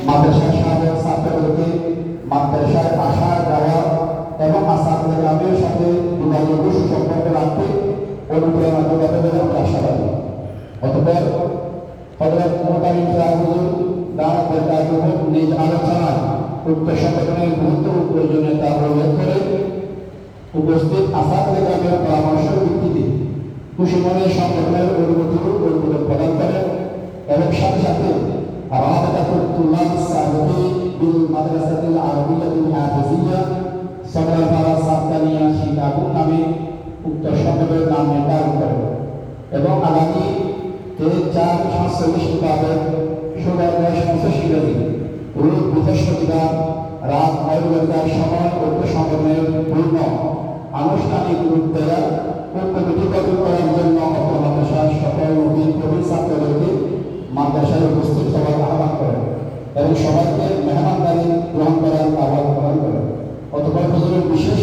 মাদ্রাসার সাবেক ছাত্রদেরকে মাদ্রাসায় আসা যাওয়া এবং আসাদুলের সাথে যোগাযোগ সুসম্পর্ক রাখতে অনুপ্রেরণা যোগাতে বলে আমরা আশাবাদী। অতঃপর হযরত মুহতামিম হুজুর দাওয়াত বরকাতুহু নিজ আলোচনায় উক্ত সংগঠনের গুরুত্ব ও প্রয়োজনীয়তা উল্লেখ করে উপস্থিত আসাদুলের পরামর্শের ভিত্তিতে খুশি মনে সংগঠনের অনুমোদন প্রদান করেন এবং সাথে সাথে রাবিতাতুত তুল্লাব সাবিকিন বিল মাদ্রাসাতিল আরবিয়্যাতিল হাফিজিয়্যা সদরপাড়া সাতকানিয়া শিকাগো নামে উক্ত সংগঠনের নাম নির্ধারণ করেন এবং আগামী 4/7/47 তারিখ 16/85 ইংরেজি রোজ বৃহস্পতিবার রাত 9টার সময় উক্ত সংগঠনের পূর্ণ আনুষ্ঠানিক রূপ দেওয়া ও কমিটি গঠন করার জন্য অত্র মাদ্রাসার সকল নবীন প্রবীণ ছাত্রদেরকে মাদ্রাসায় উপস্থিত হওয়ার আহ্বান করেন এবং সবাইকে মেহমানদারি গ্রহণ করার আহ্বান প্রদান করেন। অতঃপর হুজুরের বিশেষ